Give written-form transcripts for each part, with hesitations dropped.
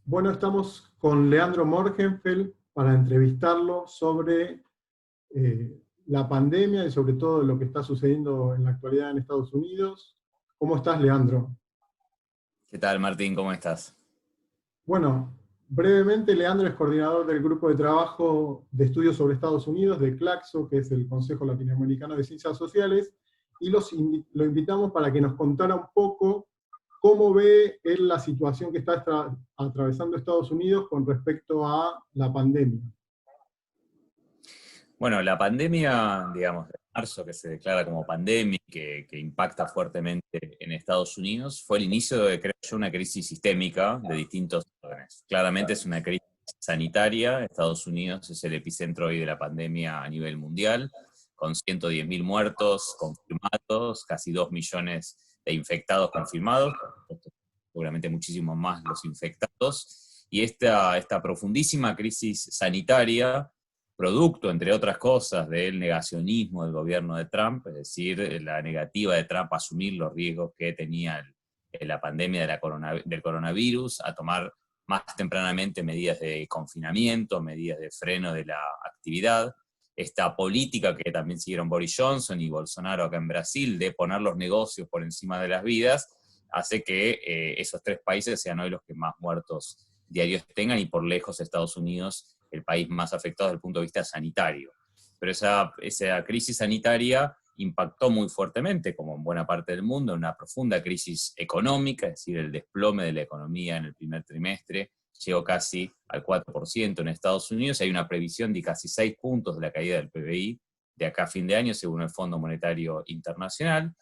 Bueno, estamos con Leandro Morgenfeld para entrevistarlo sobre la pandemia y sobre todo lo que está sucediendo en la actualidad en Estados Unidos. ¿Cómo estás, Leandro? ¿Qué tal, Martín? ¿Cómo estás? Bueno, brevemente, Leandro es coordinador del grupo de trabajo de estudios sobre Estados Unidos de CLACSO, que es el Consejo Latinoamericano de Ciencias Sociales, y lo invitamos para que nos contara un poco cómo ve él la situación que está atravesando Estados Unidos con respecto a la pandemia. Bueno, la pandemia, digamos, de marzo, que se declara como pandemia, que impacta fuertemente en Estados Unidos, fue el inicio de, creo yo, una crisis sistémica de distintos órdenes. Claramente es una crisis sanitaria. Estados Unidos es el epicentro hoy de la pandemia a nivel mundial, con 110.000 muertos confirmados, casi 2 millones de infectados confirmados, seguramente muchísimo más los infectados. Y esta profundísima crisis sanitaria, producto, entre otras cosas, del negacionismo del gobierno de Trump, es decir, la negativa de Trump a asumir los riesgos que tenía la pandemia del coronavirus, a tomar más tempranamente medidas de confinamiento, medidas de freno de la actividad. Esta política que también siguieron Boris Johnson y Bolsonaro acá en Brasil, de poner los negocios por encima de las vidas, hace que esos tres países sean hoy los que más muertos diarios tengan, y por lejos Estados Unidos el país más afectado desde el punto de vista sanitario. Pero esa crisis sanitaria impactó muy fuertemente, como en buena parte del mundo, en una profunda crisis económica, es decir, el desplome de la economía en el primer trimestre llegó casi al 4% en Estados Unidos. Hay una previsión de casi 6 puntos de la caída del PBI de acá a fin de año, según el Fondo Monetario Internacional.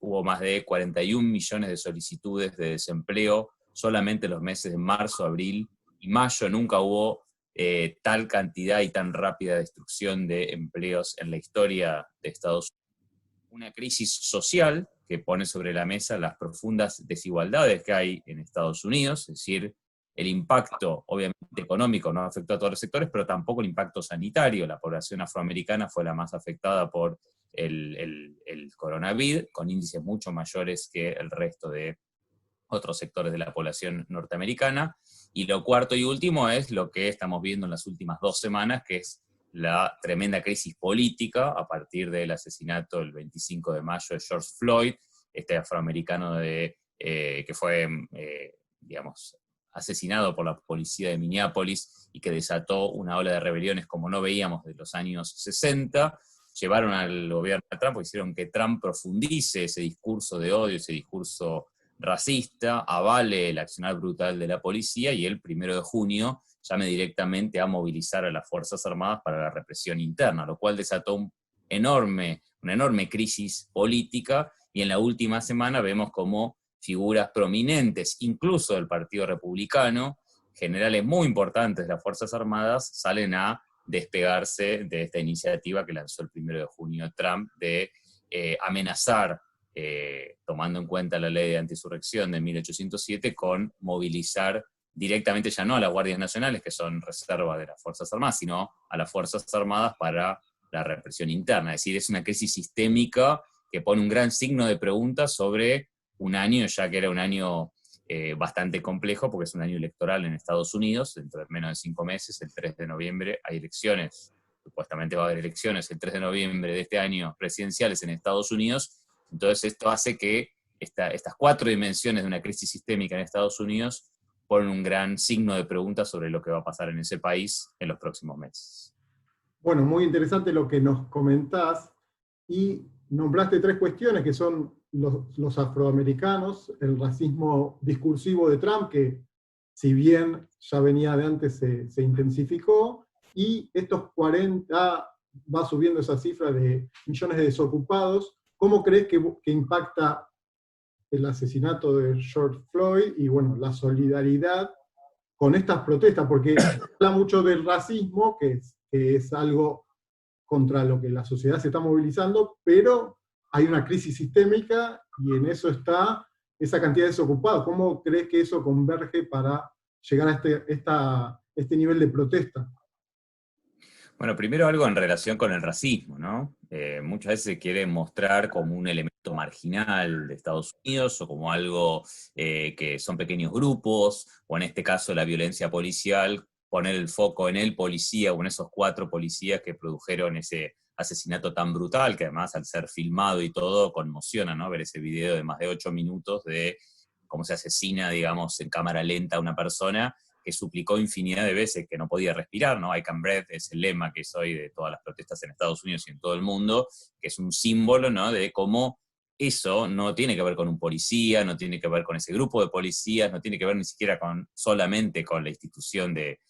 Hubo más de 41 millones de solicitudes de desempleo solamente en los meses de marzo, abril y mayo. Nunca hubo tal cantidad y tan rápida destrucción de empleos en la historia de Estados Unidos. Una crisis social que pone sobre la mesa las profundas desigualdades que hay en Estados Unidos, es decir, el impacto obviamente económico no afectó a todos los sectores, pero tampoco el impacto sanitario. La población afroamericana fue la más afectada por el coronavirus, con índices mucho mayores que el resto de otros sectores de la población norteamericana. Y lo cuarto y último es lo que estamos viendo en las últimas 2 semanas, que es la tremenda crisis política a partir del asesinato el 25 de mayo de George Floyd, este afroamericano que fue, digamos, asesinado por la policía de Minneapolis y que desató una ola de rebeliones como no veíamos desde los años 60. Llevaron al gobierno de Trump, hicieron que Trump profundice ese discurso de odio, ese discurso racista, avale el accionar brutal de la policía, y el 1 de junio llame directamente a movilizar a las Fuerzas Armadas para la represión interna, lo cual desató una enorme crisis política. Y en la última semana vemos como figuras prominentes, incluso del Partido Republicano, generales muy importantes de las Fuerzas Armadas, salen a despegarse de esta iniciativa que lanzó el 1 de junio Trump de amenazar, tomando en cuenta la ley de antisurrección de 1807, con movilizar directamente ya no a las Guardias Nacionales, que son reserva de las Fuerzas Armadas, sino a las Fuerzas Armadas para la represión interna. Es decir, es una crisis sistémica que pone un gran signo de pregunta sobre un año, ya que era un año bastante complejo, porque es un año electoral en Estados Unidos. Dentro de menos de 5 meses, el 3 de noviembre, hay elecciones. Supuestamente va a haber elecciones el 3 de noviembre de este año presidenciales en Estados Unidos. Entonces esto hace que estas 4 dimensiones de una crisis sistémica en Estados Unidos ponen un gran signo de pregunta sobre lo que va a pasar en ese país en los próximos meses. Bueno, muy interesante lo que nos comentás y nombraste tres cuestiones que son los afroamericanos, el racismo discursivo de Trump, que si bien ya venía de antes se intensificó, y estos 40, va subiendo esa cifra de millones de desocupados. ¿Cómo crees que impacta el asesinato de George Floyd y bueno, la solidaridad con estas protestas? Porque se habla mucho del racismo, que es algo contra lo que la sociedad se está movilizando, pero hay una crisis sistémica y en eso está esa cantidad de desocupados. ¿Cómo crees que eso converge para llegar a este nivel de protesta? Bueno, primero algo en relación con el racismo, ¿no? Muchas veces se quiere mostrar como un elemento marginal de Estados Unidos o como algo que son pequeños grupos, o en este caso la violencia policial, poner el foco en el policía o en esos 4 policías que produjeron ese asesinato tan brutal, que además al ser filmado y todo conmociona, ¿no? Ver ese video de más de 8 minutos de cómo se asesina, digamos, en cámara lenta a una persona que suplicó infinidad de veces que no podía respirar, ¿no? I can breathe es el lema que es hoy de todas las protestas en Estados Unidos y en todo el mundo, que es un símbolo, ¿no? De cómo eso no tiene que ver con un policía, no tiene que ver con ese grupo de policías, no tiene que ver ni siquiera solamente con la institución de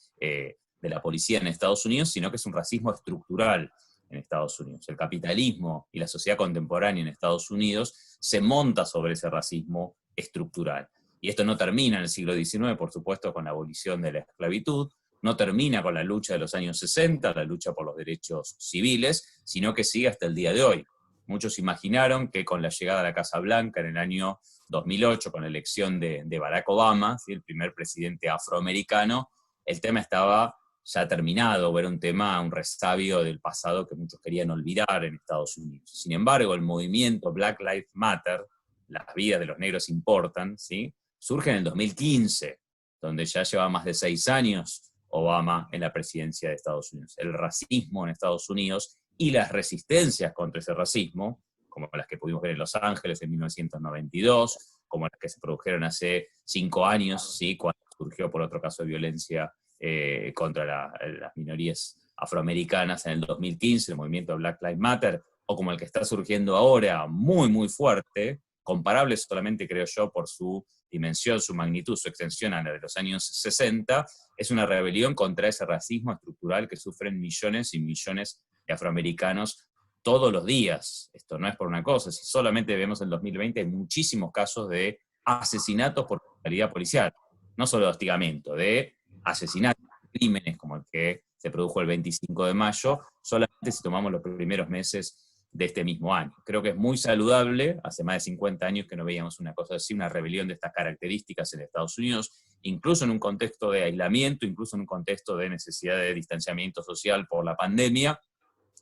la policía en Estados Unidos, sino que es un racismo estructural en Estados Unidos. El capitalismo y la sociedad contemporánea en Estados Unidos se monta sobre ese racismo estructural. Y esto no termina en el siglo XIX, por supuesto, con la abolición de la esclavitud, no termina con la lucha de los años 60, la lucha por los derechos civiles, sino que sigue hasta el día de hoy. Muchos imaginaron que con la llegada a la Casa Blanca en el año 2008, con la elección de Barack Obama, ¿sí?, el primer presidente afroamericano, el tema estaba ya terminado, o era un tema, un resabio del pasado que muchos querían olvidar en Estados Unidos. Sin embargo, el movimiento Black Lives Matter, las vidas de los negros importan, ¿sí?, surge en el 2015, donde ya lleva más de 6 años Obama en la presidencia de Estados Unidos. El racismo en Estados Unidos y las resistencias contra ese racismo, como las que pudimos ver en Los Ángeles en 1992, como las que se produjeron hace 5 años, ¿sí?, cuando surgió por otro caso de violencia contra las minorías afroamericanas en el 2015, el movimiento Black Lives Matter, o como el que está surgiendo ahora, muy, muy fuerte, comparable solamente, creo yo, por su dimensión, su magnitud, su extensión a la de los años 60, es una rebelión contra ese racismo estructural que sufren millones y millones de afroamericanos todos los días. Esto no es por una cosa, si solamente vemos el 2020 hay muchísimos casos de asesinatos por brutalidad policial, no solo de hostigamiento, de asesinatos, crímenes como el que se produjo el 25 de mayo, solamente si tomamos los primeros meses de este mismo año. Creo que es muy saludable, hace más de 50 años que no veíamos una cosa así, una rebelión de estas características en Estados Unidos, incluso en un contexto de aislamiento, incluso en un contexto de necesidad de distanciamiento social por la pandemia.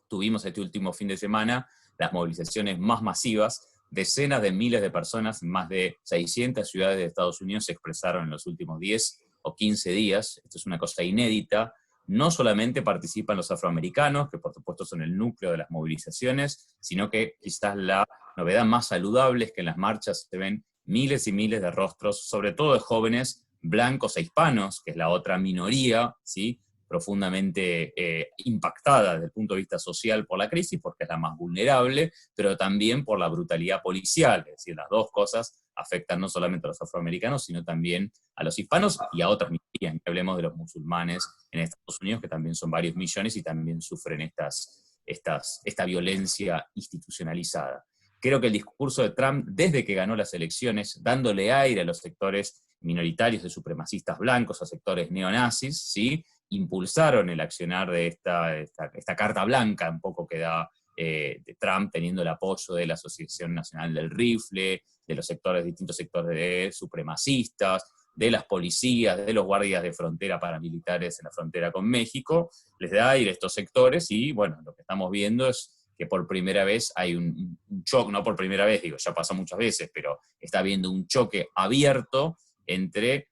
Tuvimos este último fin de semana las movilizaciones más masivas, decenas de miles de personas, más de 600 ciudades de Estados Unidos se expresaron en los últimos 10 o 15 días, esto es una cosa inédita. No solamente participan los afroamericanos, que por supuesto son el núcleo de las movilizaciones, sino que quizás la novedad más saludable es que en las marchas se ven miles y miles de rostros, sobre todo de jóvenes blancos e hispanos, que es la otra minoría, ¿sí?, profundamente impactada desde el punto de vista social por la crisis, porque es la más vulnerable, pero también por la brutalidad policial, es decir, las dos cosas afectan no solamente a los afroamericanos, sino también a los hispanos y a otras minorías, ni hablemos de los musulmanes en Estados Unidos, que también son varios millones y también sufren esta violencia institucionalizada. Creo que el discurso de Trump, desde que ganó las elecciones, dándole aire a los sectores minoritarios de supremacistas blancos, a sectores neonazis, ¿sí?, impulsaron el accionar de esta carta blanca un poco que da de Trump, teniendo el apoyo de la Asociación Nacional del Rifle, de los distintos sectores de supremacistas, de las policías, de los guardias de frontera paramilitares en la frontera con México, les da aire a estos sectores y, bueno, lo que estamos viendo es que por primera vez hay un choque, no por primera vez, digo, ya pasó muchas veces, pero está habiendo un choque abierto entre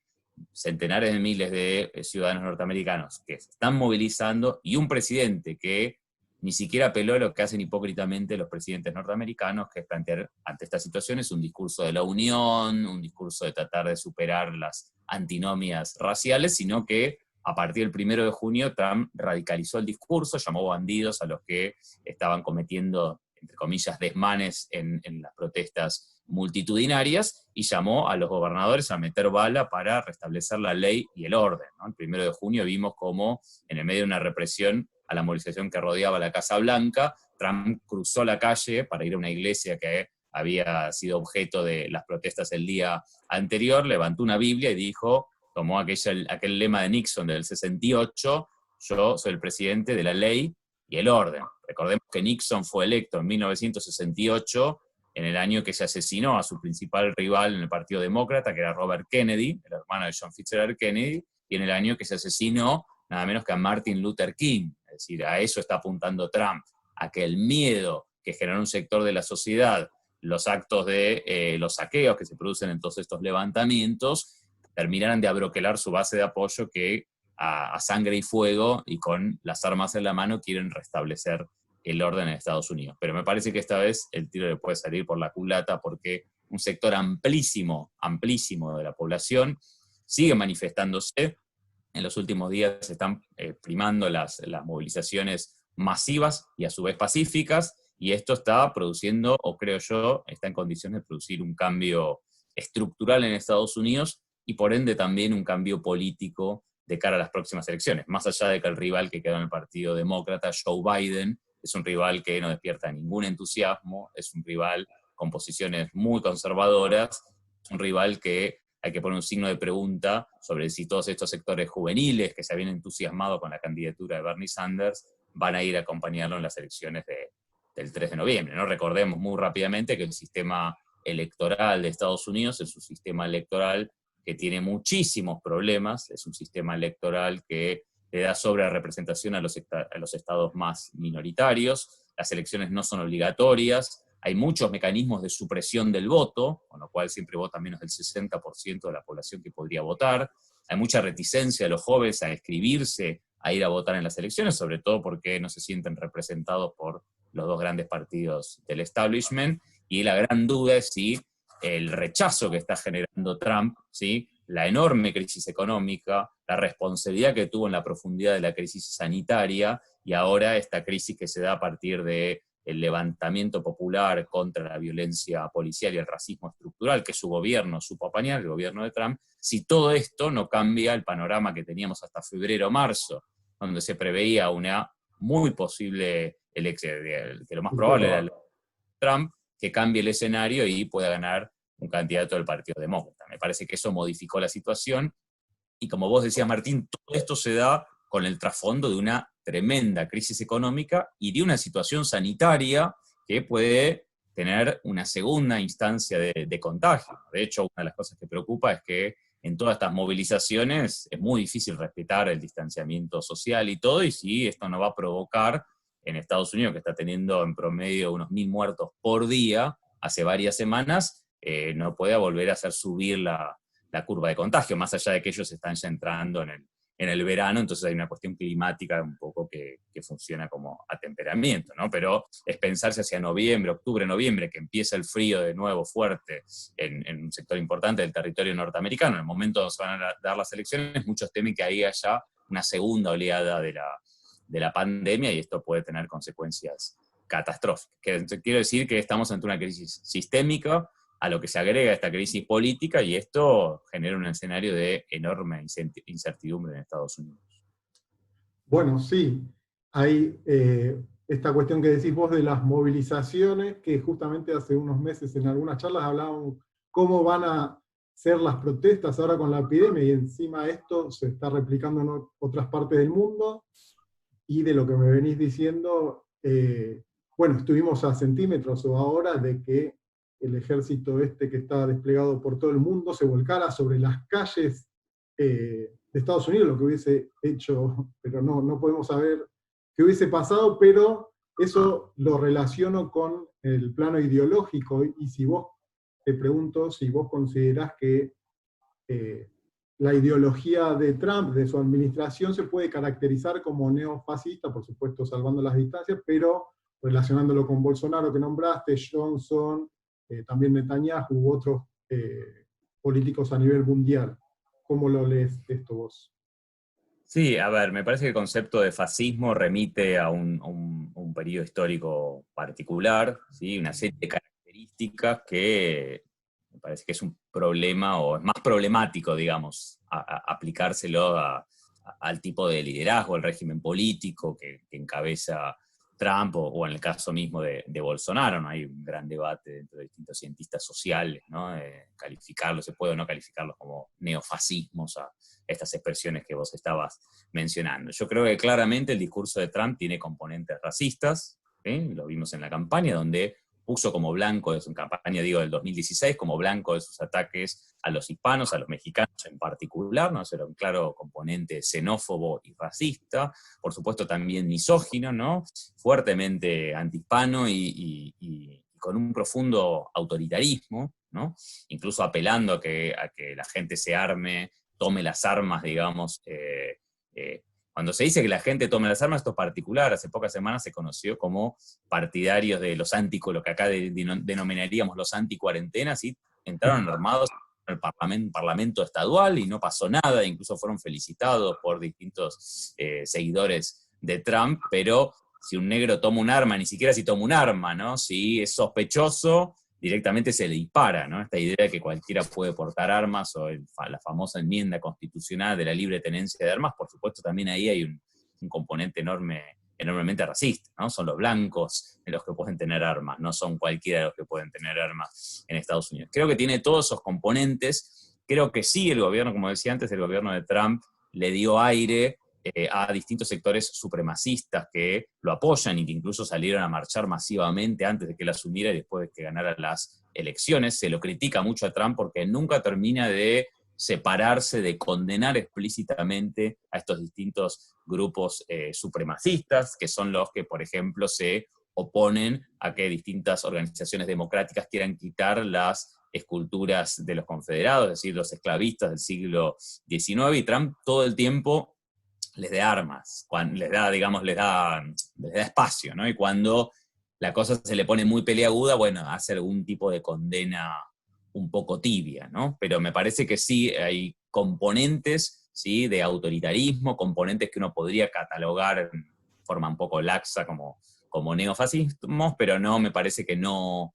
centenares de miles de ciudadanos norteamericanos que se están movilizando y un presidente que ni siquiera apeló a lo que hacen hipócritamente los presidentes norteamericanos, que es plantear ante estas situaciones un discurso de la unión, un discurso de tratar de superar las antinomias raciales, sino que a partir del 1 de junio Trump radicalizó el discurso, llamó bandidos a los que estaban cometiendo, entre comillas, desmanes en las protestas multitudinarias, y llamó a los gobernadores a meter bala para restablecer la ley y el orden, ¿no? El 1 de junio vimos cómo, en el medio de una represión a la movilización que rodeaba la Casa Blanca, Trump cruzó la calle para ir a una iglesia que había sido objeto de las protestas el día anterior, levantó una Biblia y dijo, tomó aquel lema de Nixon del 68, yo soy el presidente de la ley y el orden. Recordemos que Nixon fue electo en 1968, en el año que se asesinó a su principal rival en el Partido Demócrata, que era Robert Kennedy, el hermano de John Fitzgerald Kennedy, y en el año que se asesinó nada menos que a Martin Luther King. Es decir, a eso está apuntando Trump, a que el miedo que genera un sector de la sociedad, los actos de los saqueos que se producen en todos estos levantamientos, terminaran de abroquelar su base de apoyo que a sangre y fuego y con las armas en la mano quieren restablecer el orden en Estados Unidos. Pero me parece que esta vez el tiro le puede salir por la culata porque un sector amplísimo, amplísimo de la población sigue manifestándose. En los últimos días se están primando las movilizaciones masivas y a su vez pacíficas, y esto está produciendo, o creo yo, está en condiciones de producir un cambio estructural en Estados Unidos y por ende también un cambio político de cara a las próximas elecciones, más allá de que el rival que quedó en el Partido Demócrata, Joe Biden, es un rival que no despierta ningún entusiasmo, es un rival con posiciones muy conservadoras, es un rival que hay que poner un signo de pregunta sobre si todos estos sectores juveniles que se habían entusiasmado con la candidatura de Bernie Sanders van a ir a acompañarlo en las elecciones del 3 de noviembre. ¿No? Recordemos muy rápidamente que el sistema electoral de Estados Unidos es un sistema electoral que tiene muchísimos problemas, es un sistema electoral que le da sobrerepresentación a los estados más minoritarios, las elecciones no son obligatorias, hay muchos mecanismos de supresión del voto, con lo cual siempre vota menos del 60% de la población que podría votar, hay mucha reticencia de los jóvenes a inscribirse, a ir a votar en las elecciones, sobre todo porque no se sienten representados por los dos grandes partidos del establishment, y la gran duda es si el rechazo que está generando Trump, ¿sí? La enorme crisis económica, la responsabilidad que tuvo en la profundidad de la crisis sanitaria, y ahora esta crisis que se da a partir del levantamiento popular contra la violencia policial y el racismo estructural que su gobierno supo apañar, el gobierno de Trump, si todo esto no cambia el panorama que teníamos hasta febrero o marzo, donde se preveía una muy posible elección, que lo más probable era Trump, que cambie el escenario y pueda ganar un candidato del Partido Demócrata. Me parece que eso modificó la situación, y como vos decías, Martín, todo esto se da con el trasfondo de una tremenda crisis económica y de una situación sanitaria que puede tener una segunda instancia de contagio. De hecho, una de las cosas que preocupa es que en todas estas movilizaciones es muy difícil respetar el distanciamiento social y todo, y si esto no va a provocar en Estados Unidos, que está teniendo en promedio unos 1.000 muertos por día hace varias semanas, no puede volver a hacer subir la curva de contagio, más allá de que ellos están ya entrando en el verano, entonces hay una cuestión climática un poco que funciona como atemperamiento, ¿no? Pero es pensarse hacia noviembre, octubre, noviembre, que empieza el frío de nuevo fuerte en un sector importante del territorio norteamericano. En el momento donde se van a dar las elecciones, muchos temen que ahí haya una segunda oleada de la pandemia, y esto puede tener consecuencias catastróficas. Quiero decir que estamos ante una crisis sistémica, a lo que se agrega esta crisis política, y esto genera un escenario de enorme incertidumbre en Estados Unidos. Bueno, sí, hay esta cuestión que decís vos de las movilizaciones, que justamente hace unos meses en algunas charlas hablaban cómo van a ser las protestas ahora con la epidemia, y encima esto se está replicando en otras partes del mundo. Y de lo que me venís diciendo, bueno, estuvimos a centímetros o a horas de que el ejército que está desplegado por todo el mundo se volcara sobre las calles de Estados Unidos, lo que hubiese hecho, pero no podemos saber qué hubiese pasado, pero eso lo relaciono con el plano ideológico, y si vos, te pregunto, si vos considerás que la ideología de Trump, de su administración, se puede caracterizar como neofascista, por supuesto salvando las distancias, pero relacionándolo con Bolsonaro que nombraste, Johnson, también Netanyahu u otros políticos a nivel mundial. ¿Cómo lo lees esto vos? Sí, a ver, me parece que el concepto de fascismo remite a un periodo histórico particular, ¿sí? Una serie de características que me parece que es un problema, o es más problemático, digamos, aplicárselo al tipo de liderazgo, al régimen político que encabeza Trump, o en el caso mismo de Bolsonaro, ¿no? Hay un gran debate dentro de distintos cientistas sociales, ¿no? Calificarlos, se puede o no calificarlos como neofascismos a estas expresiones que vos estabas mencionando. Yo creo que claramente el discurso de Trump tiene componentes racistas, ¿sí? Lo vimos en la campaña, donde puso como blanco de su campaña, digo, del 2016, como blanco de sus ataques a los hispanos, a los mexicanos en particular, ¿no? Era un claro componente xenófobo y racista, por supuesto también misógino, ¿no? Fuertemente antihispano y con un profundo autoritarismo, ¿no? Incluso apelando a que la gente se arme, tome las armas, digamos. Cuando se dice que la gente tome las armas, esto es particular. Hace pocas semanas se conoció como partidarios de los lo que acá denominaríamos los anticuarentenas, y entraron armados al parlamento estadual y no pasó nada, incluso fueron felicitados por distintos seguidores de Trump, pero si un negro toma un arma, ni siquiera si toma un arma, ¿no? Si es sospechoso, directamente se le dispara, ¿no? Esta idea de que cualquiera puede portar armas, o la famosa enmienda constitucional de la libre tenencia de armas, por supuesto también ahí hay un componente enormemente racista, ¿no? Son los blancos los que pueden tener armas, no son cualquiera de los que pueden tener armas en Estados Unidos. Creo que tiene todos esos componentes. Creo que sí, el gobierno, como decía antes, el gobierno de Trump le dio aire a distintos sectores supremacistas que lo apoyan y que incluso salieron a marchar masivamente antes de que él asumiera y después de que ganara las elecciones. Se lo critica mucho a Trump porque nunca termina de separarse, de condenar explícitamente a estos distintos grupos supremacistas, que son los que, por ejemplo, se oponen a que distintas organizaciones democráticas quieran quitar las esculturas de los confederados, es decir, los esclavistas del siglo XIX, y Trump todo el tiempo les da armas, les da, digamos, les da espacio, ¿no? Y cuando la cosa se le pone muy peleaguda, bueno, hace algún tipo de condena un poco tibia, ¿no? Pero me parece que sí hay componentes, ¿sí?, de autoritarismo, componentes que uno podría catalogar en forma un poco laxa como neofascismos, pero no, me parece que no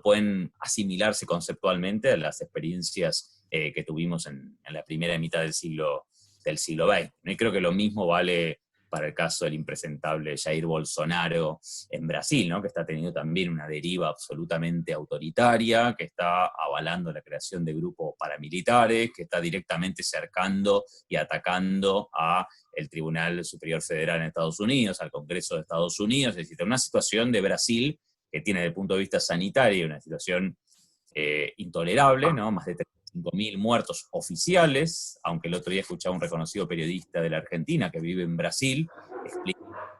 pueden asimilarse conceptualmente a las experiencias que tuvimos en la primera mitad del siglo XX. Y creo que lo mismo vale para el caso del impresentable Jair Bolsonaro en Brasil, ¿no? Que está teniendo también una deriva absolutamente autoritaria, que está avalando la creación de grupos paramilitares, que está directamente cercando y atacando a el Tribunal Superior Federal en Estados Unidos, al Congreso de Estados Unidos. Es decir, una situación de Brasil que tiene desde el punto de vista sanitario una situación intolerable, ¿no? Más de 5.000 muertos oficiales, aunque el otro día escuchaba un reconocido periodista de la Argentina que vive en Brasil, explica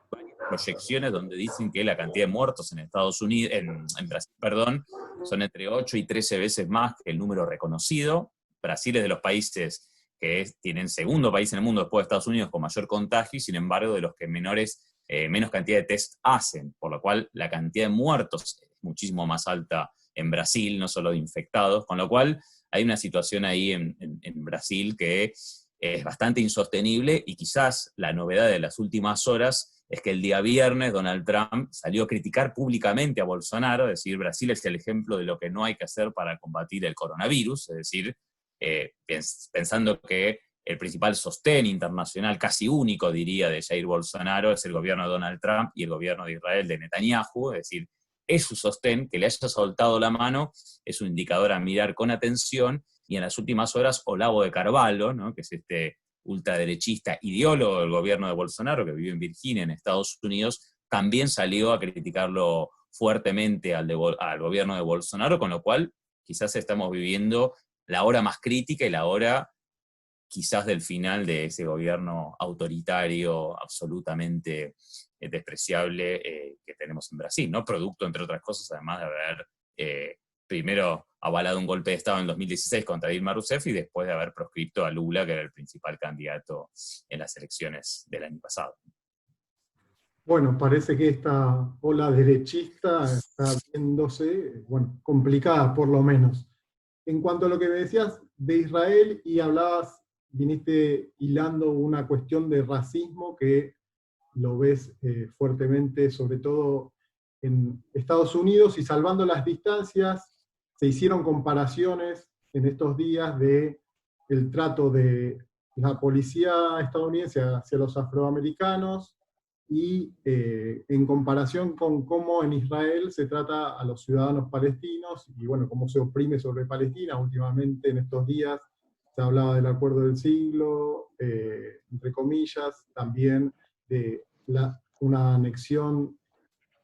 varias proyecciones donde dicen que la cantidad de muertos en Estados Unidos, en Brasil, perdón, son entre 8 y 13 veces más que el número reconocido. Brasil es de los países que tienen segundo país en el mundo después de Estados Unidos con mayor contagio, y sin embargo de los que menos cantidad de test hacen, por lo cual la cantidad de muertos es muchísimo más alta en Brasil, no solo de infectados, con lo cual hay una situación ahí en Brasil que es bastante insostenible, y quizás la novedad de las últimas horas es que el día viernes Donald Trump salió a criticar públicamente a Bolsonaro, es decir, Brasil es el ejemplo de lo que no hay que hacer para combatir el coronavirus, es decir, pensando que el principal sostén internacional, casi único diría, de Jair Bolsonaro es el gobierno de Donald Trump y el gobierno de Israel de Netanyahu, es decir, es su sostén. Que le haya soltado la mano es un indicador a mirar con atención, y en las últimas horas Olavo de Carvalho, ¿no?, que es este ultraderechista ideólogo del gobierno de Bolsonaro, que vive en Virginia, en Estados Unidos, también salió a criticarlo fuertemente al gobierno de Bolsonaro, con lo cual quizás estamos viviendo la hora más crítica y la hora quizás del final de ese gobierno autoritario absolutamente despreciable que tenemos en Brasil, ¿no? Producto, entre otras cosas, además de haber primero avalado un golpe de Estado en 2016 contra Dilma Rousseff, y después de haber proscripto a Lula, que era el principal candidato en las elecciones del año pasado. Bueno, parece que esta ola derechista está viéndose, bueno, complicada por lo menos. En cuanto a lo que me decías de Israel, y viniste hilando una cuestión de racismo que lo ves fuertemente, sobre todo en Estados Unidos, y salvando las distancias, se hicieron comparaciones en estos días de el trato de la policía estadounidense hacia los afroamericanos, y en comparación con cómo en Israel se trata a los ciudadanos palestinos, y bueno, cómo se oprime sobre Palestina. Últimamente, en estos días, se hablaba del acuerdo del siglo, entre comillas, también de una anexión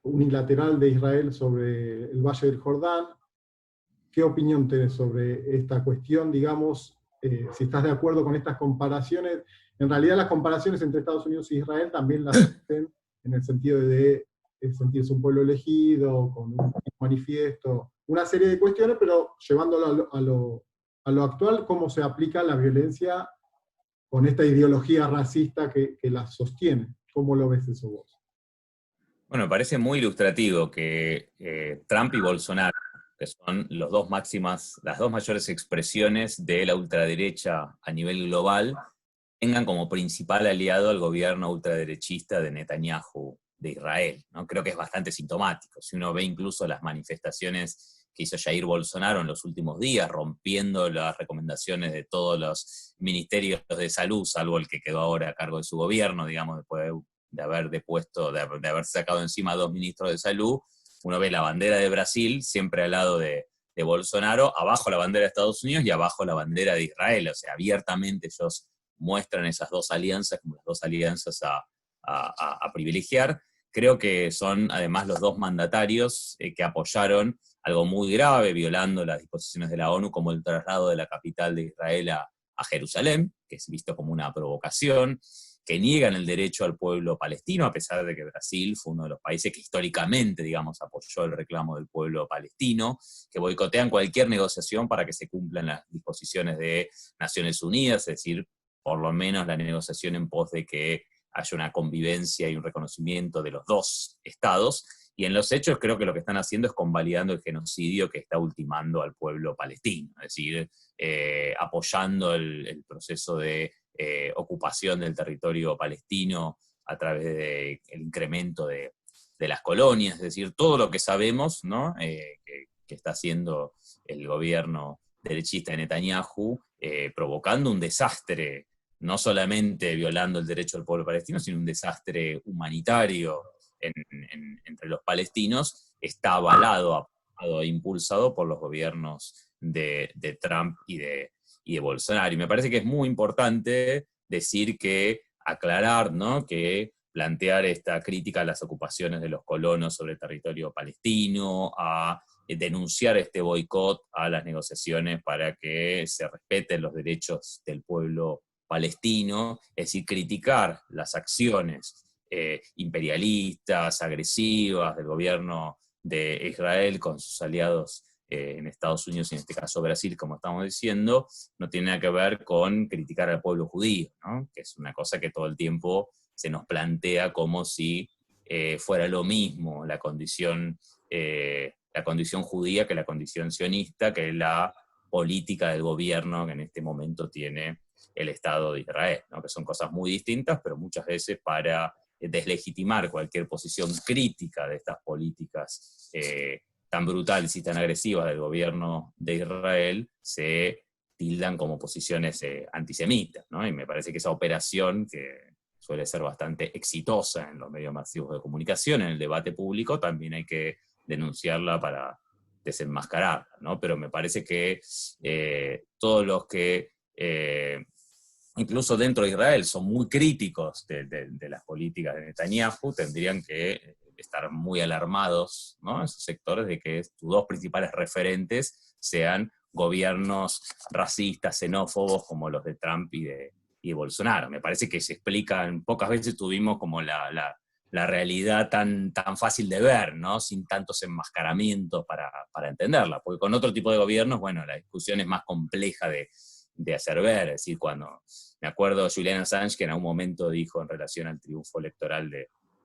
unilateral de Israel sobre el Valle del Jordán. ¿Qué opinión tenés sobre esta cuestión, digamos, si estás de acuerdo con estas comparaciones? En realidad las comparaciones entre Estados Unidos e Israel también las hacen en el sentido de sentirse un pueblo elegido, con un manifiesto, una serie de cuestiones, pero llevándolo a lo actual, cómo se aplica la violencia con esta ideología racista que la sostiene. ¿Cómo lo ves eso vos? Bueno, me parece muy ilustrativo que Trump y Bolsonaro, que son las dos mayores expresiones de la ultraderecha a nivel global, tengan como principal aliado al gobierno ultraderechista de Netanyahu de Israel, ¿no? Creo que es bastante sintomático. Si uno ve incluso las manifestaciones que hizo Jair Bolsonaro en los últimos días, rompiendo las recomendaciones de todos los ministerios de salud, salvo el que quedó ahora a cargo de su gobierno, digamos, después de haber depuesto, de haber sacado encima a dos ministros de salud, uno ve la bandera de Brasil siempre al lado de Bolsonaro, abajo la bandera de Estados Unidos y abajo la bandera de Israel. O sea, abiertamente ellos muestran esas dos alianzas como las dos alianzas a privilegiar. Creo que son además los dos mandatarios que apoyaron algo muy grave, violando las disposiciones de la ONU, como el traslado de la capital de Israel a Jerusalén, que es visto como una provocación, que niegan el derecho al pueblo palestino, a pesar de que Brasil fue uno de los países que históricamente, digamos, apoyó el reclamo del pueblo palestino, que boicotean cualquier negociación para que se cumplan las disposiciones de Naciones Unidas, es decir, por lo menos la negociación en pos de que haya una convivencia y un reconocimiento de los dos estados, y en los hechos creo que lo que están haciendo es convalidando el genocidio que está ultimando al pueblo palestino, es decir, apoyando el proceso de ocupación del territorio palestino a través del incremento de las colonias, es decir, todo lo que sabemos, ¿no? Que está haciendo el gobierno derechista de Netanyahu, provocando un desastre, no solamente violando el derecho del pueblo palestino, sino un desastre humanitario entre los palestinos, está avalado, apoyado e impulsado por los gobiernos de Trump y de Bolsonaro. Y me parece que es muy importante decir que, aclarar, ¿no?, que plantear esta crítica a las ocupaciones de los colonos sobre el territorio palestino, a denunciar este boicot a las negociaciones para que se respeten los derechos del pueblo palestino, es decir, criticar las acciones imperialistas, agresivas del gobierno de Israel con sus aliados en Estados Unidos y en este caso Brasil, como estamos diciendo, no tiene nada que ver con criticar al pueblo judío, ¿no? Que es una cosa que todo el tiempo se nos plantea como si fuera lo mismo la condición judía que la condición sionista, que la política del gobierno que en este momento tiene el Estado de Israel, ¿no? Que son cosas muy distintas, pero muchas veces para deslegitimar cualquier posición crítica de estas políticas tan brutales y tan agresivas del gobierno de Israel, se tildan como posiciones antisemitas, ¿no? Y me parece que esa operación, que suele ser bastante exitosa en los medios masivos de comunicación, en el debate público, también hay que denunciarla para desenmascararla, ¿no? Pero me parece que todos los que incluso dentro de Israel son muy críticos de las políticas de Netanyahu, tendrían que estar muy alarmados, ¿no?, esos sectores, de que sus dos principales referentes sean gobiernos racistas, xenófobos, como los de Trump y de Bolsonaro. Me parece que se explican, pocas veces tuvimos como la realidad tan fácil de ver, ¿no?, sin tantos enmascaramientos para entenderla, porque con otro tipo de gobiernos, bueno, la discusión es más compleja de hacer ver, es decir, cuando me acuerdo Julian Assange, que en algún momento dijo en relación al triunfo electoral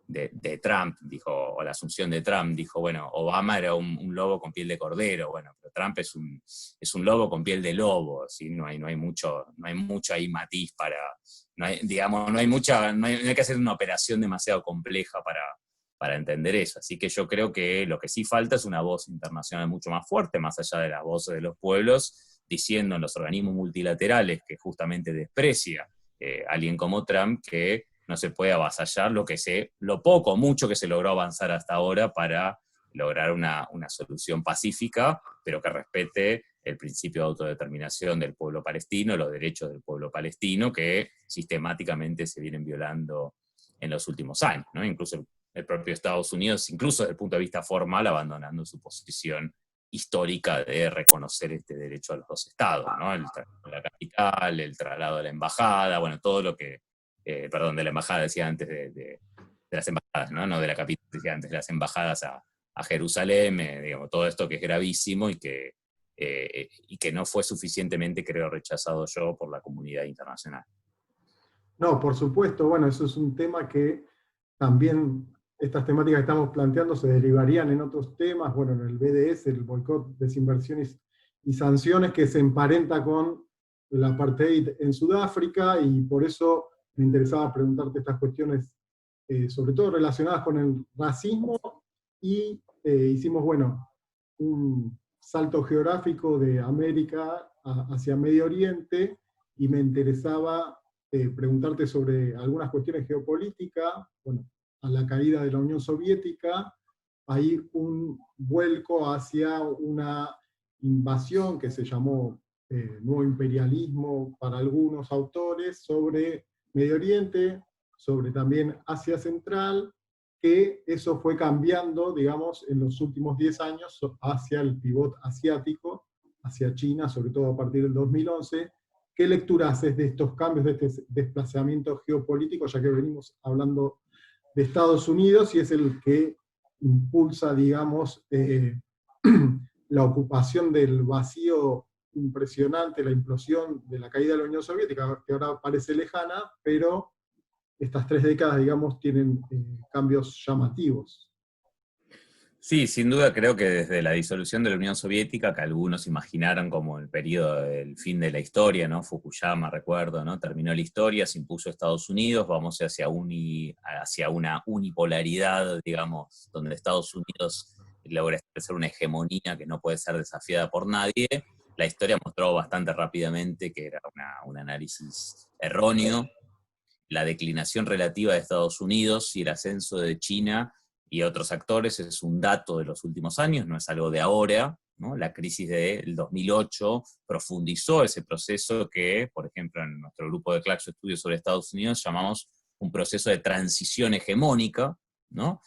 de Trump, dijo, o la asunción de Trump, dijo, bueno, Obama era un lobo con piel de cordero, bueno, pero Trump es un lobo con piel de lobo, ¿sí? No hay mucho ahí matiz para, digamos, no hay que hacer una operación demasiado compleja para entender eso. Así que yo creo que lo que sí falta es una voz internacional mucho más fuerte, más allá de las voces de los pueblos, diciendo en los organismos multilaterales que justamente desprecia a alguien como Trump, que no se puede avasallar lo poco o mucho que se logró avanzar hasta ahora para lograr una solución pacífica, pero que respete el principio de autodeterminación del pueblo palestino, los derechos del pueblo palestino, que sistemáticamente se vienen violando en los últimos años, ¿no? Incluso el propio Estados Unidos, incluso desde el punto de vista formal, abandonando su posición histórica de reconocer este derecho a los dos estados, ¿no? El traslado de la capital, el traslado de la embajada, bueno, todo lo que, perdón, de la embajada decía antes de las embajadas, ¿no? No de la capital, decía antes de las embajadas a Jerusalén, digamos, todo esto que es gravísimo y que no fue suficientemente, creo, rechazado yo por la comunidad internacional. No, por supuesto, bueno, eso es un tema que también estas temáticas que estamos planteando se derivarían en otros temas, bueno, en el BDS, el boicot, desinversiones y sanciones, que se emparenta con el apartheid en Sudáfrica, y por eso me interesaba preguntarte estas cuestiones, sobre todo relacionadas con el racismo, y hicimos, bueno, un salto geográfico de América hacia Medio Oriente, y me interesaba preguntarte sobre algunas cuestiones geopolíticas. Bueno, a la caída de la Unión Soviética, hay un vuelco hacia una invasión que se llamó nuevo imperialismo para algunos autores, sobre Medio Oriente, sobre también Asia Central, que eso fue cambiando, digamos, en los últimos 10 años hacia el pivot asiático, hacia China, sobre todo a partir del 2011. ¿Qué lectura haces de estos cambios, de este desplazamiento geopolítico, ya que venimos hablando de Estados Unidos, y es el que impulsa, digamos, la ocupación del vacío impresionante, la implosión de la caída de la Unión Soviética, que ahora parece lejana, pero estas 3 décadas, digamos, tienen cambios llamativos? Sí, sin duda creo que desde la disolución de la Unión Soviética, que algunos imaginaron como el periodo del fin de la historia, ¿no? Fukuyama, recuerdo, ¿no? Terminó la historia, se impuso Estados Unidos, vamos hacia una unipolaridad, digamos, donde Estados Unidos logra establecer una hegemonía que no puede ser desafiada por nadie. La historia mostró bastante rápidamente que era un análisis erróneo. La declinación relativa de Estados Unidos y el ascenso de China y otros actores es un dato de los últimos años, no es algo de ahora, ¿no? La crisis del 2008 profundizó ese proceso que, por ejemplo, en nuestro grupo de Claxo Estudios sobre Estados Unidos llamamos un proceso de transición hegemónica, ¿no?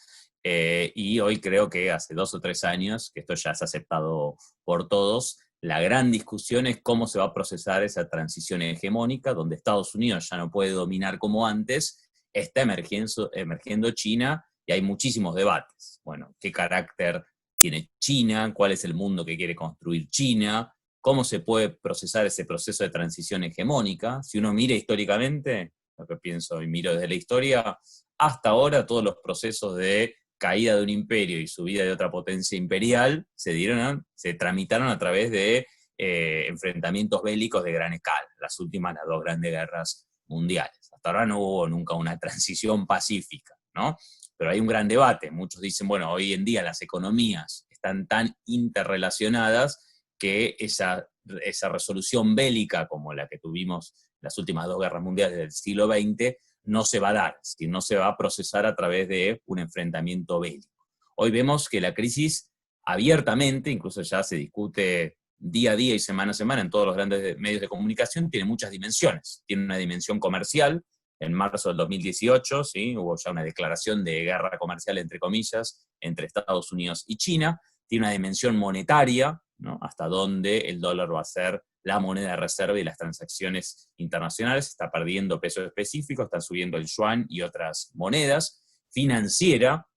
Y hoy creo que hace 2 o 3 años, que esto ya es aceptado por todos, la gran discusión es cómo se va a procesar esa transición hegemónica, donde Estados Unidos ya no puede dominar como antes, está emergiendo China, y hay muchísimos debates. Bueno, ¿qué carácter tiene China? ¿Cuál es el mundo que quiere construir China? ¿Cómo se puede procesar ese proceso de transición hegemónica? Si uno mira históricamente, lo que pienso y miro desde la historia, hasta ahora todos los procesos de caída de un imperio y subida de otra potencia imperial se tramitaron a través de enfrentamientos bélicos de gran escala, las últimas, las 2 grandes guerras mundiales. Hasta ahora no hubo nunca una transición pacífica, ¿no? Pero hay un gran debate. Muchos dicen, bueno, hoy en día las economías están tan interrelacionadas que esa resolución bélica como la que tuvimos en las últimas 2 guerras mundiales del siglo XX no se va a dar, no se va a procesar a través de un enfrentamiento bélico. Hoy vemos que la crisis abiertamente, incluso ya se discute día a día y semana a semana en todos los grandes medios de comunicación, tiene muchas dimensiones. Tiene una dimensión comercial. En marzo del 2018, ¿sí? Hubo ya una declaración de guerra comercial, entre comillas, entre Estados Unidos y China. Tiene una dimensión monetaria, ¿no? Hasta dónde el dólar va a ser la moneda de reserva y las transacciones internacionales. Está perdiendo peso específico, están subiendo el yuan y otras monedas. Financiera,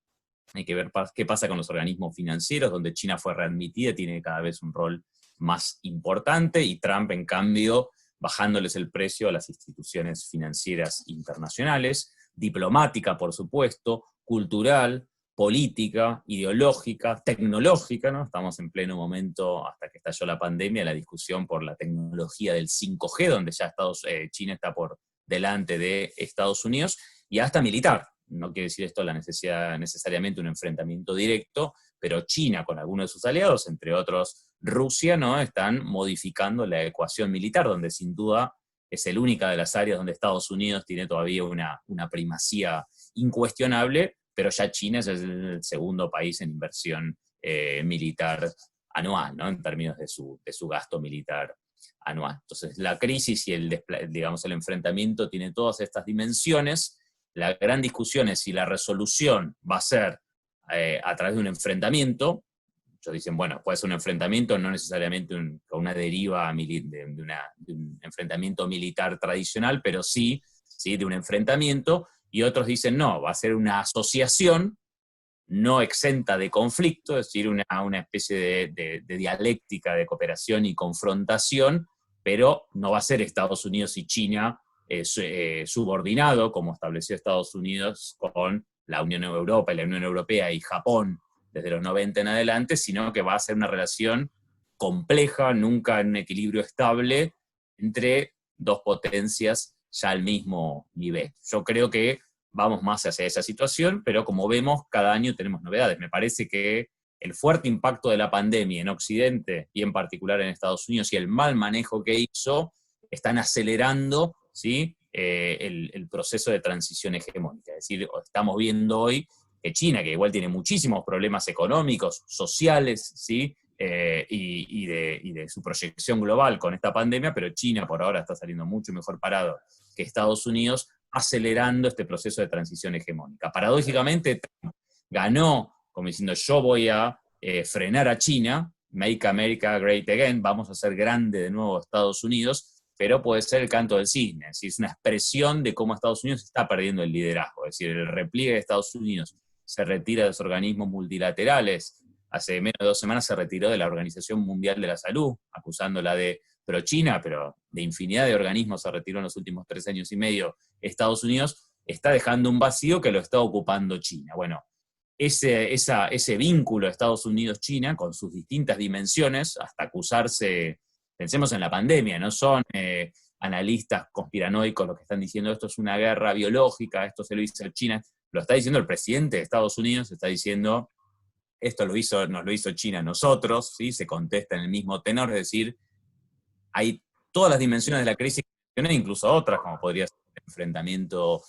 hay que ver qué pasa con los organismos financieros, donde China fue readmitida, tiene cada vez un rol más importante, y Trump, en cambio, bajándoles el precio a las instituciones financieras internacionales. Diplomática, por supuesto, cultural, política, ideológica, tecnológica, ¿no? Estamos en pleno momento, hasta que estalló la pandemia, la discusión por la tecnología del 5G, donde ya China está por delante de Estados Unidos, y hasta militar. No quiere decir esto la necesidad necesariamente un enfrentamiento directo, pero China con algunos de sus aliados, entre otros Rusia, ¿no? Están modificando la ecuación militar, donde sin duda es la única de las áreas donde Estados Unidos tiene todavía una primacía incuestionable, pero ya China es el segundo país en inversión militar anual, ¿no? En términos de su gasto militar anual. Entonces la crisis y digamos, el enfrentamiento tiene todas estas dimensiones, La gran discusión es si la resolución va a ser a través de un enfrentamiento. Ellos dicen, bueno, puede ser un enfrentamiento, no necesariamente con una deriva de un enfrentamiento militar tradicional, pero sí, sí de un enfrentamiento, y otros dicen, no, va a ser una asociación no exenta de conflicto, es decir, una especie de dialéctica de cooperación y confrontación, pero no va a ser Estados Unidos y China subordinado, como estableció Estados Unidos con la Unión Europea, la Unión Europea y Japón desde los 90 en adelante, sino que va a ser una relación compleja, nunca en un equilibrio estable, entre dos potencias ya al mismo nivel. Yo creo que vamos más hacia esa situación, pero como vemos, cada año tenemos novedades. Me parece que el fuerte impacto de la pandemia en Occidente y en particular en Estados Unidos y el mal manejo que hizo están acelerando, ¿sí? El proceso de transición hegemónica. Es decir, estamos viendo hoy que China, que igual tiene muchísimos problemas económicos, sociales, ¿sí? Y de su proyección global con esta pandemia, pero China por ahora está saliendo mucho mejor parado que Estados Unidos, acelerando este proceso de transición hegemónica. Paradójicamente, Trump ganó como diciendo yo voy a frenar a China, make America great again, vamos a hacer grande de nuevo Estados Unidos, pero puede ser el canto del cisne, es decir, es una expresión de cómo Estados Unidos está perdiendo el liderazgo, es decir, el repliegue de Estados Unidos se retira de los organismos multilaterales, hace menos de 2 semanas se retiró de la Organización Mundial de la Salud, acusándola de pro-China, pero de infinidad de organismos se retiró en los últimos 3 años y medio Estados Unidos, está dejando un vacío que lo está ocupando China. Bueno, ese vínculo Estados Unidos-China, con sus distintas dimensiones, hasta acusarse, pensemos en la pandemia, no son analistas conspiranoicos los que están diciendo esto es una guerra biológica, esto se lo hizo China, lo está diciendo el presidente de Estados Unidos, está diciendo esto nos lo hizo China a nosotros, ¿sí? Se contesta en el mismo tenor, es decir, hay todas las dimensiones de la crisis, incluso otras, como podría ser el enfrentamiento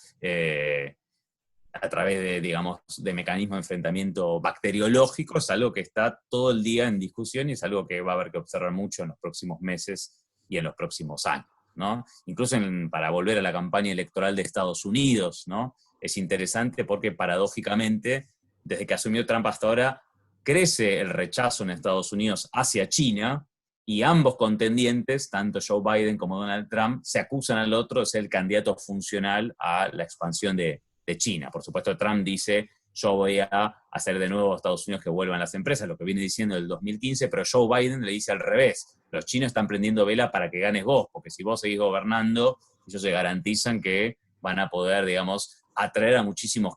a través de, digamos, de mecanismos de enfrentamiento bacteriológico, es algo que está todo el día en discusión y es algo que va a haber que observar mucho en los próximos meses y en los próximos años, ¿no? Incluso para volver a la campaña electoral de Estados Unidos, ¿no? Es interesante porque paradójicamente, desde que asumió Trump hasta ahora, crece el rechazo en Estados Unidos hacia China, y ambos contendientes, tanto Joe Biden como Donald Trump, se acusan al otro de ser el candidato funcional a la expansión de China. Por supuesto, Trump dice, yo voy a hacer de nuevo a Estados Unidos que vuelvan las empresas, lo que viene diciendo del 2015, pero Joe Biden le dice al revés, los chinos están prendiendo vela para que ganes vos, porque si vos seguís gobernando, ellos se garantizan que van a poder, digamos, atraer a muchísimos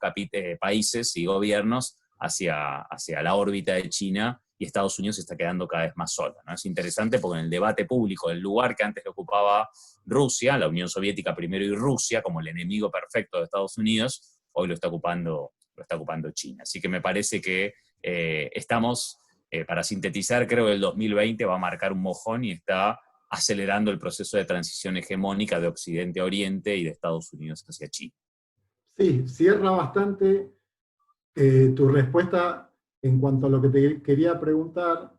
países y gobiernos hacia la órbita de China, y Estados Unidos se está quedando cada vez más solo, ¿no? Es interesante porque en el debate público, el lugar que antes le ocupaba Rusia, la Unión Soviética primero y Rusia, como el enemigo perfecto de Estados Unidos, hoy lo está ocupando China. Así que me parece que estamos, para sintetizar, creo que el 2020 va a marcar un mojón y está acelerando el proceso de transición hegemónica de Occidente a Oriente y de Estados Unidos hacia China. Sí, cierra bastante tu respuesta en cuanto a lo que te quería preguntar,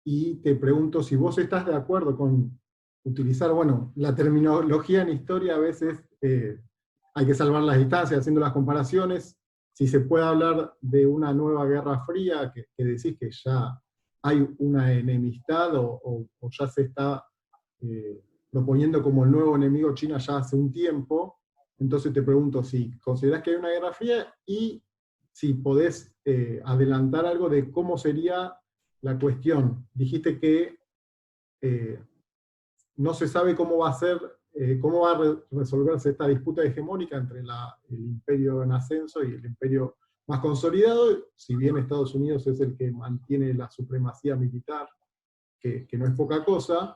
y te pregunto si vos estás de acuerdo con utilizar, bueno, la terminología en historia a veces hay que salvar las distancias haciendo las comparaciones, si se puede hablar de una nueva guerra fría, que decís que ya hay una enemistad o ya se está proponiendo como el nuevo enemigo China ya hace un tiempo. Entonces te pregunto si considerás que hay una guerra fría y si podés adelantar algo de cómo sería la cuestión. Dijiste que no se sabe cómo va a ser, cómo va a resolverse esta disputa hegemónica entre el imperio en ascenso y el imperio más consolidado, si bien Estados Unidos es el que mantiene la supremacía militar, que no es poca cosa,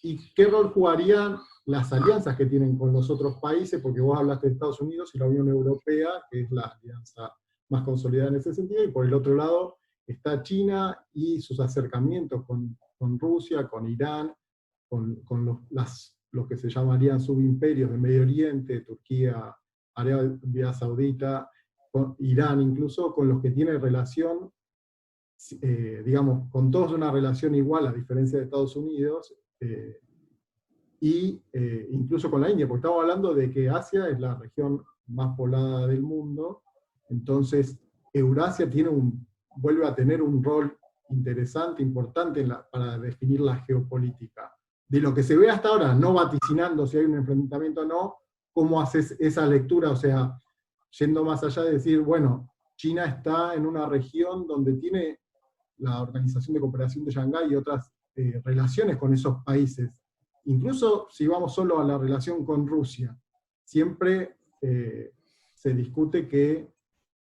y qué rol jugarían las alianzas que tienen con los otros países, porque vos hablaste de Estados Unidos y la Unión Europea, que es la alianza más consolidada en ese sentido, y por el otro lado está China y sus acercamientos con Rusia, con Irán, con los que se llamarían subimperios de Medio Oriente, Turquía, Arabia Saudita, con Irán incluso, con los que tiene relación, digamos, con todos una relación igual, a diferencia de Estados Unidos, y incluso con la India, porque estamos hablando de que Asia es la región más poblada del mundo. Entonces, Eurasia vuelve a tener un rol interesante, importante para definir la geopolítica. De lo que se ve hasta ahora, no vaticinando si hay un enfrentamiento o no, ¿cómo haces esa lectura? O sea, yendo más allá de decir, bueno, China está en una región donde tiene la Organización de Cooperación de Shanghái y otras relaciones con esos países. Incluso si vamos solo a la relación con Rusia, siempre se discute que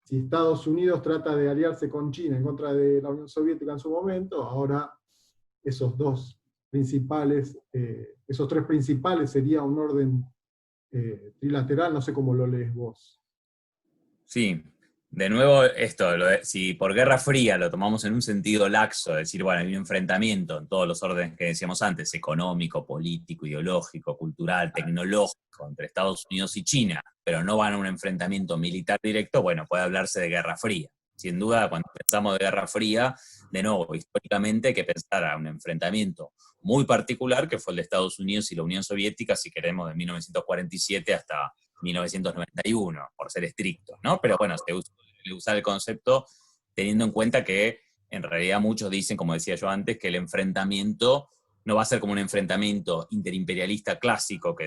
si Estados Unidos trata de aliarse con China en contra de la Unión Soviética en su momento, ahora esos esos tres principales sería un orden trilateral, no sé cómo lo lees vos. Sí, de nuevo esto, si por Guerra Fría lo tomamos en un sentido laxo, es decir, bueno, hay un enfrentamiento en todos los órdenes que decíamos antes, económico, político, ideológico, cultural, tecnológico, entre Estados Unidos y China, pero no van a un enfrentamiento militar directo, bueno, puede hablarse de Guerra Fría. Sin duda, cuando pensamos de Guerra Fría, de nuevo, históricamente hay que pensar a un enfrentamiento muy particular, que fue el de Estados Unidos y la Unión Soviética, si queremos, de 1947 hasta 1991, por ser estrictos, ¿no? Pero bueno, se usa el concepto teniendo en cuenta que en realidad muchos dicen, como decía yo antes, que el enfrentamiento no va a ser como un enfrentamiento interimperialista clásico que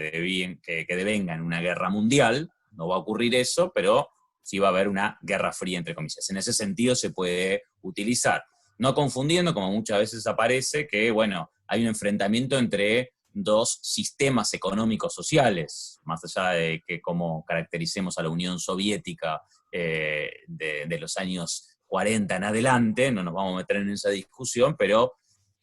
devenga en una guerra mundial, no va a ocurrir eso, pero sí va a haber una guerra fría, entre comillas. En ese sentido se puede utilizar, no confundiendo, como muchas veces aparece, que, bueno, hay un enfrentamiento entre dos sistemas económicos sociales, más allá de que cómo caractericemos a la Unión Soviética de los años 40 en adelante, no nos vamos a meter en esa discusión, pero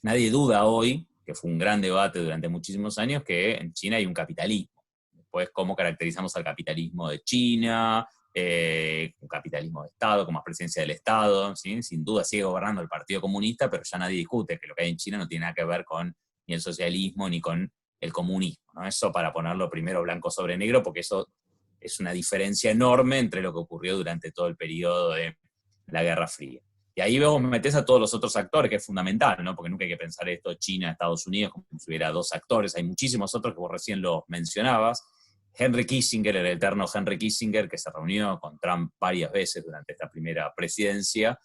nadie duda hoy, que fue un gran debate durante muchísimos años, que en China hay un capitalismo. Después, cómo caracterizamos al capitalismo de China, un capitalismo de Estado, como presencia del Estado, ¿sí? Sin duda sigue gobernando el Partido Comunista, pero ya nadie discute que lo que hay en China no tiene nada que ver con ni el socialismo, ni con el comunismo, ¿no? Eso para ponerlo primero blanco sobre negro, porque eso es una diferencia enorme entre lo que ocurrió durante todo el periodo de la Guerra Fría. Y ahí vos metés a todos los otros actores, que es fundamental, ¿no? Porque nunca hay que pensar esto, China, Estados Unidos, como si hubiera dos actores, hay muchísimos otros que vos recién los mencionabas. Henry Kissinger, el eterno Henry Kissinger, que se reunió con Trump varias veces durante esta primera presidencia,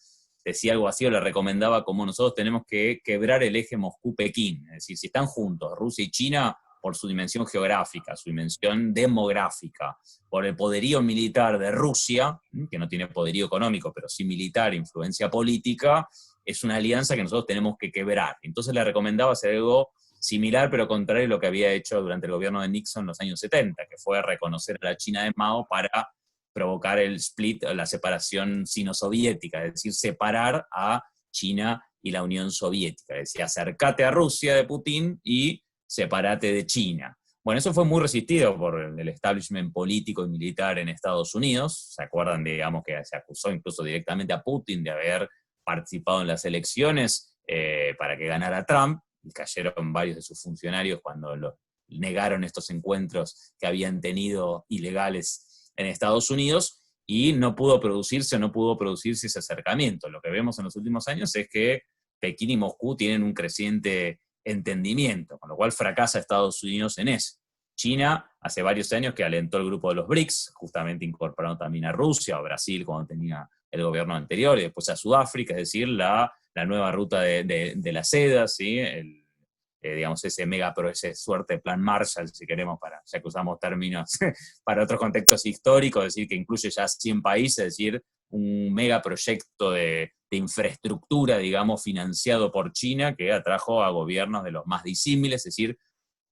decía algo así o le recomendaba como nosotros tenemos que quebrar el eje Moscú-Pekín. Es decir, si están juntos Rusia y China por su dimensión geográfica, su dimensión demográfica, por el poderío militar de Rusia, que no tiene poderío económico, pero sí militar, influencia política, es una alianza que nosotros tenemos que quebrar. Entonces le recomendaba hacer algo similar, pero contrario a lo que había hecho durante el gobierno de Nixon en los años 70, que fue reconocer a la China de Mao para provocar el split, la separación sino-soviética, es decir, separar a China y la Unión Soviética. Es decir, acercate a Rusia de Putin y separate de China. Bueno, eso fue muy resistido por el establishment político y militar en Estados Unidos. ¿Se acuerdan, digamos, que se acusó incluso directamente a Putin de haber participado en las elecciones para que ganara Trump? Y cayeron varios de sus funcionarios cuando negaron estos encuentros que habían tenido ilegales en Estados Unidos, y no pudo producirse ese acercamiento. Lo que vemos en los últimos años es que Pekín y Moscú tienen un creciente entendimiento, con lo cual fracasa Estados Unidos en eso. China hace varios años que alentó el grupo de los BRICS, justamente incorporando también a Rusia o Brasil cuando tenía el gobierno anterior, y después a Sudáfrica, es decir, la nueva ruta de la seda, ¿sí? Digamos, ese suerte de plan Marshall, si queremos, ya que usamos términos para otros contextos históricos, es decir, que incluye ya 100 países, es decir, un megaproyecto de infraestructura, digamos, financiado por China, que atrajo a gobiernos de los más disímiles, es decir,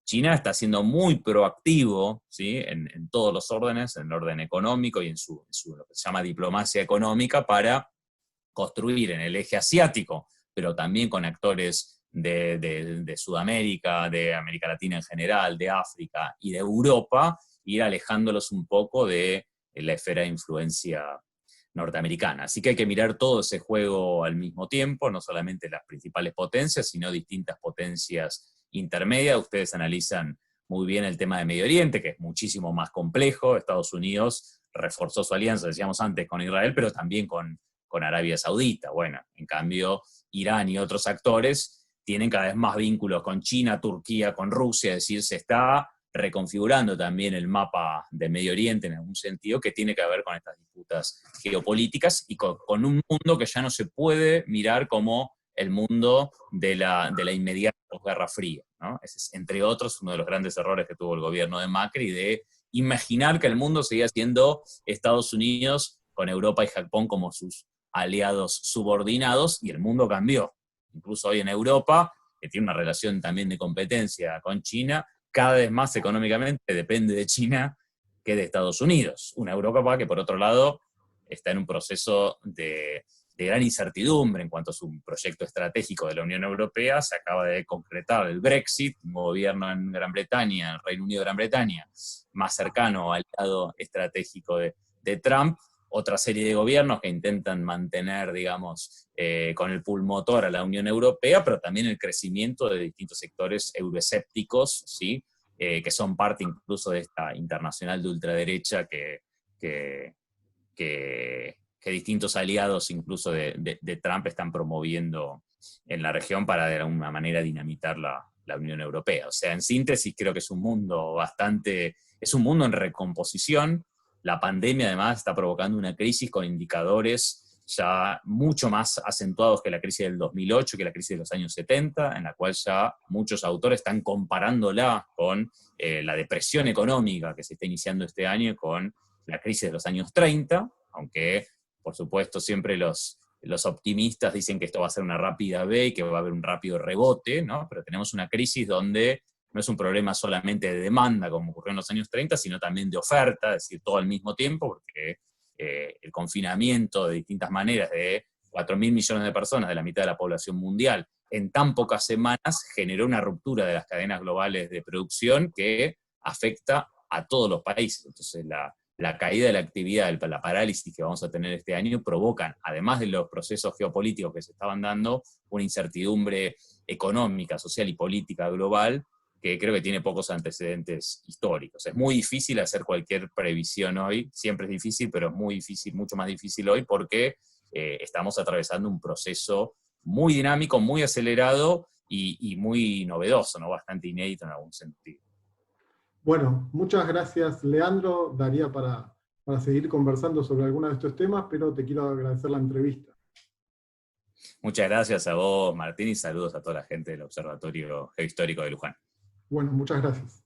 China está siendo muy proactivo, ¿sí? en todos los órdenes, en el orden económico y en lo que se llama diplomacia económica, para construir en el eje asiático, pero también con actores de Sudamérica, de América Latina en general, de África y de Europa, ir alejándolos un poco de la esfera de influencia norteamericana. Así que hay que mirar todo ese juego al mismo tiempo, no solamente las principales potencias, sino distintas potencias intermedias. Ustedes analizan muy bien el tema de Medio Oriente, que es muchísimo más complejo. Estados Unidos reforzó su alianza, decíamos antes, con Israel, pero también con Arabia Saudita. Bueno, en cambio, Irán y otros actores tienen cada vez más vínculos con China, Turquía, con Rusia, es decir, se está reconfigurando también el mapa de Medio Oriente en algún sentido, que tiene que ver con estas disputas geopolíticas y con un mundo que ya no se puede mirar como el mundo de la inmediata Guerra Fría, ¿no? Ese es, entre otros, uno de los grandes errores que tuvo el gobierno de Macri, de imaginar que el mundo seguía siendo Estados Unidos con Europa y Japón como sus aliados subordinados, y el mundo cambió. Incluso hoy en Europa, que tiene una relación también de competencia con China, cada vez más económicamente depende de China que de Estados Unidos. Una Europa que, por otro lado, está en un proceso de gran incertidumbre en cuanto a su proyecto estratégico de la Unión Europea. Se acaba de concretar el Brexit, un gobierno en Gran Bretaña, el Reino Unido de Gran Bretaña, más cercano al aliado estratégico de Trump. Otra serie de gobiernos que intentan mantener, digamos, con el pulmotor a la Unión Europea, pero también el crecimiento de distintos sectores euroescépticos, ¿sí? Que son parte incluso de esta internacional de ultraderecha que distintos aliados incluso de Trump están promoviendo en la región para de alguna manera dinamitar la Unión Europea. O sea, en síntesis, creo que es un mundo en recomposición. La pandemia además está provocando una crisis con indicadores ya mucho más acentuados que la crisis del 2008, que la crisis de los años 70, en la cual ya muchos autores están comparándola con la depresión económica que se está iniciando este año, con la crisis de los años 30, aunque por supuesto siempre los optimistas dicen que esto va a ser una rápida V y que va a haber un rápido rebote, ¿no? Pero tenemos una crisis donde no es un problema solamente de demanda, como ocurrió en los años 30, sino también de oferta, es decir, todo al mismo tiempo, porque el confinamiento de distintas maneras de 4.000 millones de personas, de la mitad de la población mundial, en tan pocas semanas generó una ruptura de las cadenas globales de producción que afecta a todos los países. Entonces la caída de la actividad, la parálisis que vamos a tener este año, provocan, además de los procesos geopolíticos que se estaban dando, una incertidumbre económica, social y política global que creo que tiene pocos antecedentes históricos. Es muy difícil hacer cualquier previsión hoy, siempre es difícil, pero es muy difícil, mucho más difícil hoy, porque estamos atravesando un proceso muy dinámico, muy acelerado y muy novedoso, ¿no? Bastante inédito en algún sentido. Bueno, muchas gracias, Leandro. Daría para seguir conversando sobre algunos de estos temas, pero te quiero agradecer la entrevista. Muchas gracias a vos, Martín, y saludos a toda la gente del Observatorio Geohistórico de Luján. Bueno, muchas gracias.